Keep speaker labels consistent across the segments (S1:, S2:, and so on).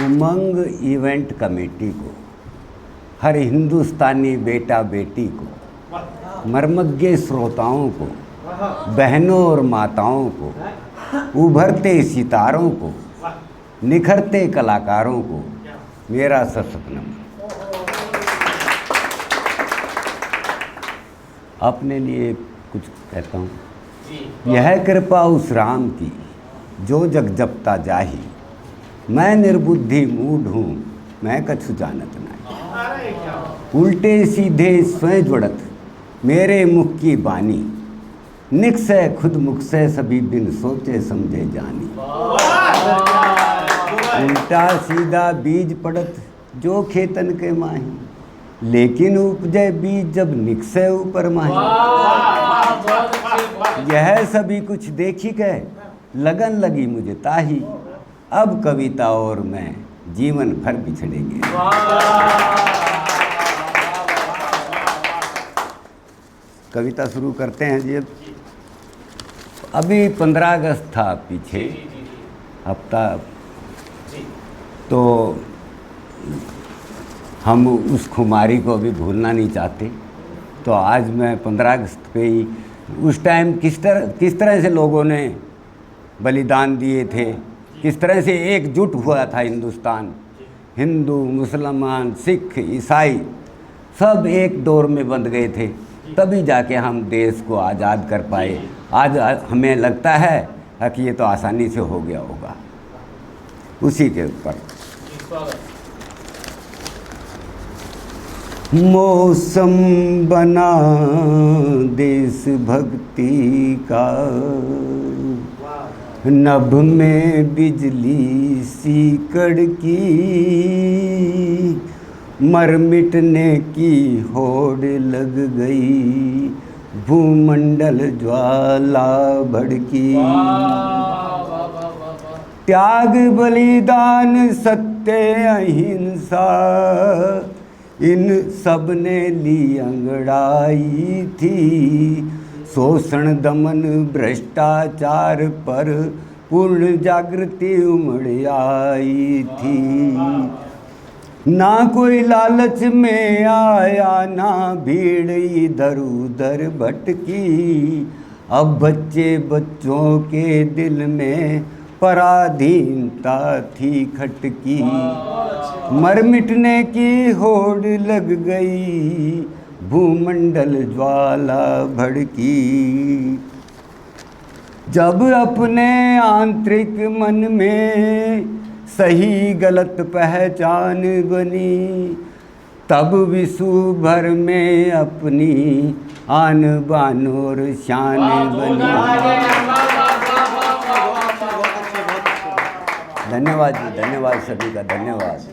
S1: उमंग event committee को, हर हिंदुस्तानी बेटा बेटी को, मर्मज्ञ श्रोताओं को, बहनों और माताओं को, उभरते सितारों को, निखरते कलाकारों को मेरा सशक्त नमन। अपने लिए कुछ कहता हूँ। यह कृपा उस राम की जो जग जपता जाही, मैं निर्बुद्धि मूढ़ हूँ मैं कछु जानत नहीं। उल्टे सीधे स्वयं जुड़त मेरे मुख की बानी, निकसे खुद मुख से सभी बिन सोचे समझे जानी। उल्टा सीधा बीज पड़त जो खेतन के माही, लेकिन उपजे बीज जब निकसे ऊपर माही। यह सभी कुछ देखी के लगन लगी मुझे ताही, अब कविता और मैं जीवन भर बिछड़ेंगे। कविता शुरू करते हैं जी। अभी 15 अगस्त था पीछे हफ्ता, तो हम उस खुमारी को अभी भूलना नहीं चाहते। तो आज मैं 15 अगस्त पे ही उस टाइम किस तरह से लोगों ने बलिदान दिए थे, किस तरह से एकजुट हुआ था हिंदुस्तान, हिंदू मुसलमान सिख ईसाई सब एक दौर में बंध गए थे, तभी जाके हम देश को आज़ाद कर पाए। आज हमें लगता है कि ये तो आसानी से हो गया होगा। उसी के ऊपर मौसम बना देश भक्ति का, नभ में बिजली सी कड़की, मर मिटने की होड़ लग गई, भूमंडल ज्वाला भड़की। त्याग बलिदान सत्य अहिंसा इन सब ने ली अंगड़ाई थी, शोषण दमन भ्रष्टाचार पर पूर्ण जागृति उमड़ आई थी। ना कोई लालच में आया ना भीड़ इधर उधर भटकी, अब बच्चों के दिल में पराधीनता थी खटकी। मर मिटने की होड़ लग गई, भूमंडल ज्वाला भड़की। जब अपने आंतरिक मन में सही गलत पहचान बनी, तब विश्व भर में अपनी आन बान और शान बनी। धन्यवाद जी, धन्यवाद सभी का, धन्यवाद।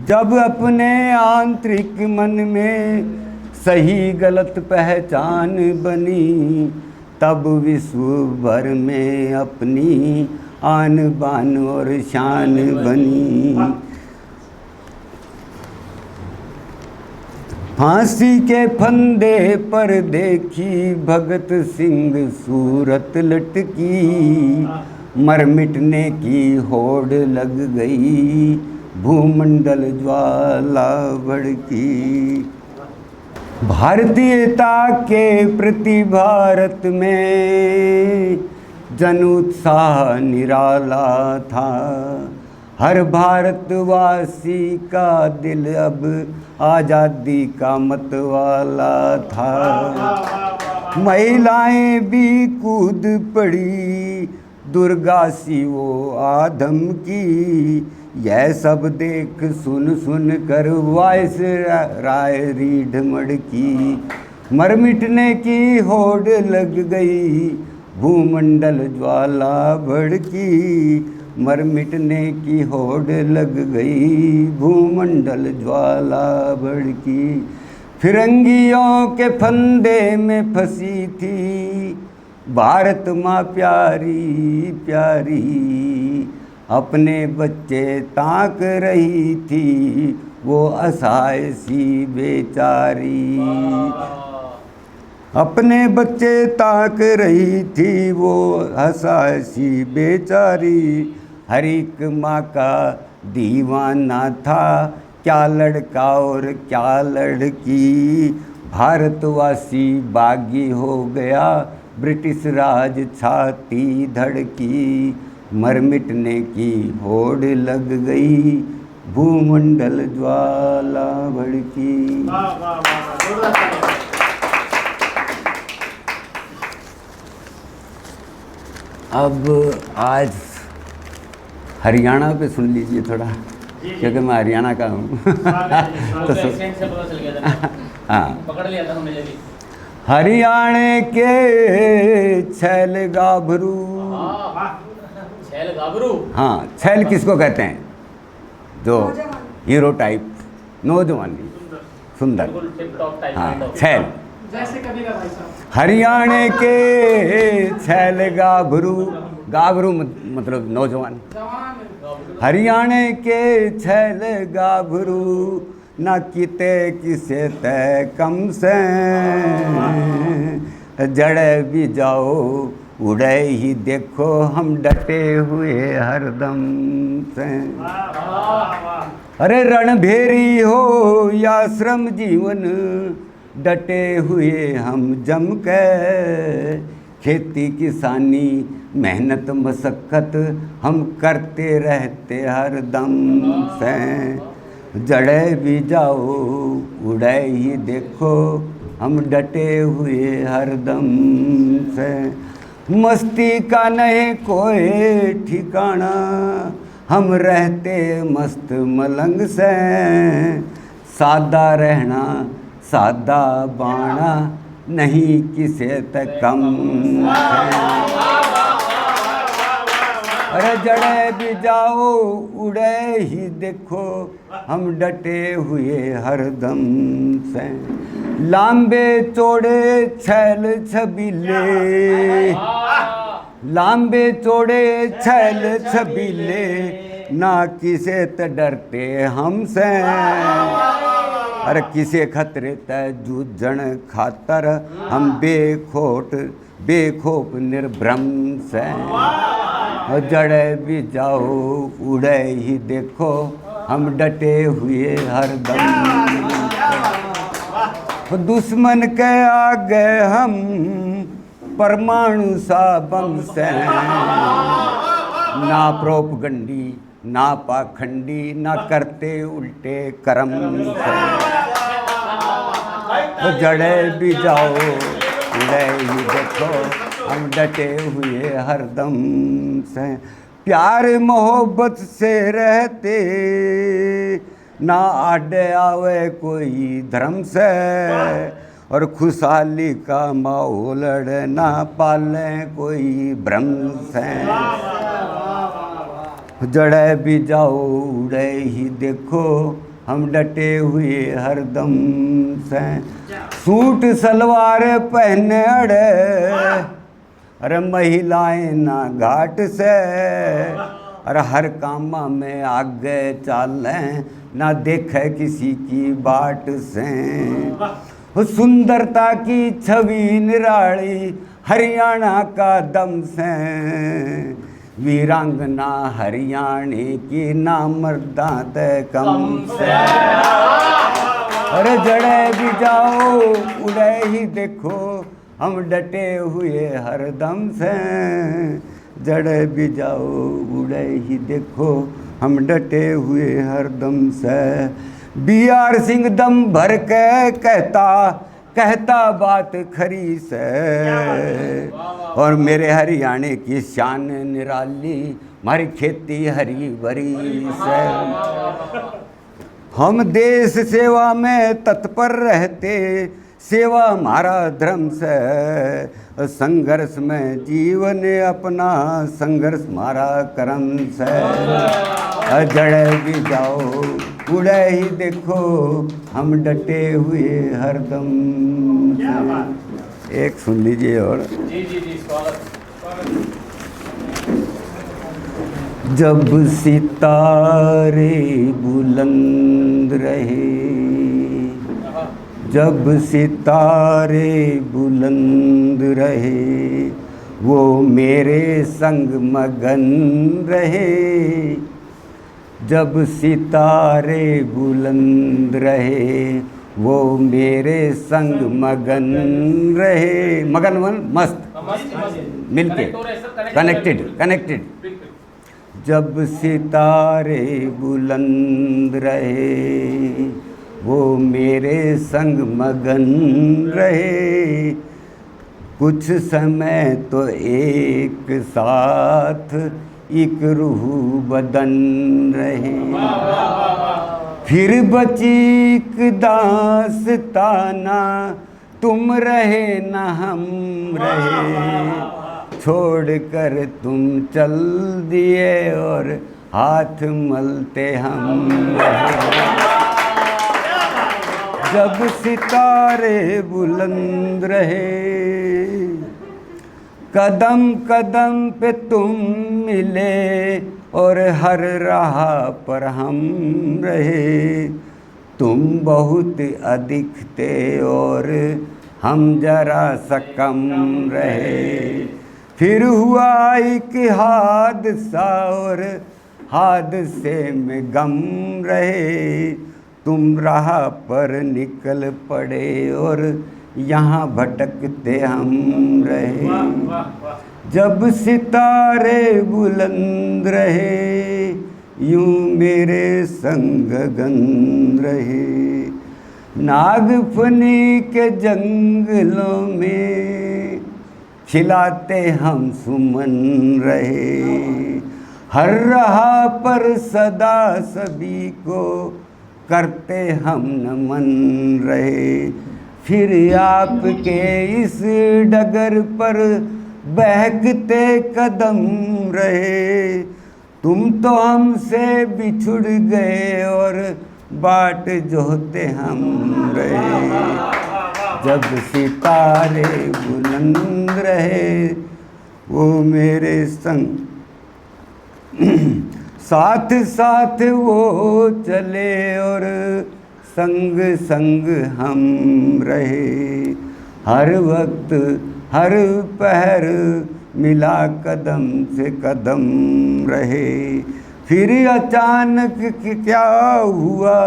S1: जब अपने आंतरिक मन में सही गलत पहचान बनी, तब विश्व भर में अपनी आन बान और शान बनी। फांसी के फंदे पर देखी भगत सिंह सूरत लटकी, मर मिटने की होड़ लग गई, भूमंडल ज्वाला भड़की। भारतीयता के प्रति भारत में जन उत्साह निराला था, हर भारतवासी का दिल अब आज़ादी का मत वाला था। महिलाएं भी कूद पड़ी दुर्गा सी वो आदम की, यह सब देख सुन सुन कर वाइस राय रीढ़ मड़की। मर मिटने की होड़ लग गई, भूमंडल ज्वाला भड़की। मर मिटने की होड़ लग गई, भूमंडल ज्वाला भड़की। फिरंगियों के फंदे में फंसी थी भारत माँ प्यारी प्यारी, अपने बच्चे ताक रही थी वो असहाय सी बेचारी। अपने बच्चे ताक रही थी वो हंसासी बेचारी, हर एक माँ का दीवाना था, क्या लड़का और क्या लड़की। भारतवासी बागी हो गया, ब्रिटिश राज छाती धड़की, मर मिटने की होड़ लग गई, भूमंडल ज्वाला भड़की। अब आज हरियाणा पे सुन लीजिए थोड़ा, क्योंकि मैं हरियाणा का हूँ। तो
S2: एक्सेंट से पता चल गया था।
S1: हाँ,
S2: पकड़ लिया था हमने जल्दी।
S1: हरियाणे के छैल गाभरू।
S2: छैल गाभरू।
S1: हाँ, छैल किसको कहते हैं? जो हीरो टाइप, नौजवानी, सुंदर।
S2: बिल्कुल टिप टॉप टाइप।
S1: हाँ, छैल।
S3: जैसे कभी का भाई साहब।
S1: हरियाणे के छैल गाभरू, गाभरू मतलब नौजवान।
S3: जवान
S1: हरियाणे के छैल गाभरू, ना किते किसे तय कम से, जड़े भी जाओ उड़े ही देखो, हम डटे हुए हरदम से। अरे रणभेरी हो या श्रम जीवन, डटे हुए हम जम के, खेती किसानी मेहनत मशक्कत हम करते रहते हर दम से, जड़े भी जाओ उड़े ही देखो, हम डटे हुए हर दम से। मस्ती का नहीं कोई ठिकाना, हम रहते मस्त मलंग से, सादा रहना सादा बाणा, नहीं किसे तक कम से। अरे जड़े भी जाओ उड़े ही देखो, हम डटे हुए हरदम से। लांबे चौड़े छैल छबीले, लांबे चौड़े छैल छबीले, ना किसे त डरते हमसे। अरे किसे खतरे तय जूझण खातर, हम बेखौफ निर्भ्रम से। जड़े भी जाओ उड़े ही देखो, हम डटे हुए हरदम। दुश्मन के आगे हम परमाणु सा बम से, ना प्रोपगंडी ना पाखंडी, ना करते उल्टे कर्म से। जड़े भी जाओ उड़े ही देखो, हम डटे हुए हरदम से। प्यार मोहब्बत से रहते, ना आडे आवे कोई धर्म से, और खुशहाली का माहौल ना पाले कोई भ्रम से। जड़े भी जाओ उड़े ही देखो, हम डटे हुए हरदम से। सूट सलवार पहने अड़े, अरे महिलाएं ना घाट से, अरे हर काम में आगे चालें, ना देखे किसी की बाट से। सुंदरता की छवि निराली, हरियाणा का दम से। वीरांगना हरियाणे की नामर्दा कम से। अरे जड़े भी जाओ उड़े ही देखो, हम डटे हुए हरदम से। जड़े भी जाओ उड़े ही देखो, हम डटे हुए हरदम से। BR सिंह दम भर के कहता बात खरी से, और मेरे हरियाणे की शान निराली, हमारी खेती हरी भरी से। हम देश सेवा में तत्पर रहते, सेवा हमारा धर्म से। संघर्ष में जीवन अपना, संघर्ष हमारा कर्म से। जड़े भी जाओ उड़े ही देखो, हम डटे हुए हरदम से। एक सुन लीजिए और।
S2: जी स्वागत।
S1: जब सितारे बुलंद रहे, जब सितारे बुलंद रहे वो मेरे संग मगन रहे, जब सितारे बुलंद रहे वो मेरे संग मगन रहे। मगन मन मस्त मिलके कनेक्टेड। जब सितारे बुलंद रहे वो मेरे संग मगन रहे, कुछ समय तो एक साथ एक रूह बदन रहे। फिर बची एक दास्ताना तुम रहे न हम रहे, छोड़कर तुम चल दिए और हाथ मलते हम रहे। जब सितारे बुलंद रहे कदम कदम पे तुम मिले और हर राह पर हम रहे, तुम बहुत अधिक थे और हम जरा सा कम रहे। फिर हुआ एक हादसा और हादसे में गम रहे, तुम राह पर निकल पड़े और यहाँ भटकते हम रहे। जब सितारे बुलंद रहे यूं मेरे संग गगन रहे, नागफनी के जंगलों में खिलाते हम सुमन रहे, हर राह पर सदा सभी को करते हम नमन रहे। फिर आपके इस डगर पर बहकते कदम रहे, तुम तो हमसे बिछुड़ गए और बाट जोहते हम रहे। जब सितारे बुलंद रहे वो मेरे संग साथ साथ वो चले और संग संग हम रहे, हर वक्त हर पहर मिला कदम से कदम रहे। फिर अचानक क्या हुआ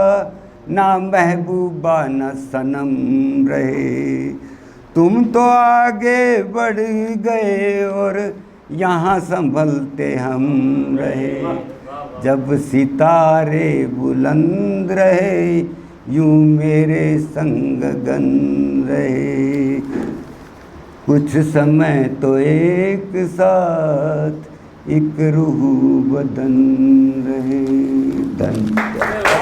S1: ना महबूबा न सनम रहे, तुम तो आगे बढ़ गए और यहाँ संभलते हम रहे। जब सितारे बुलंद रहे यूं मेरे संग गगन रहे, कुछ समय तो एक साथ एक रूह बदन रहे। धन्यवाद।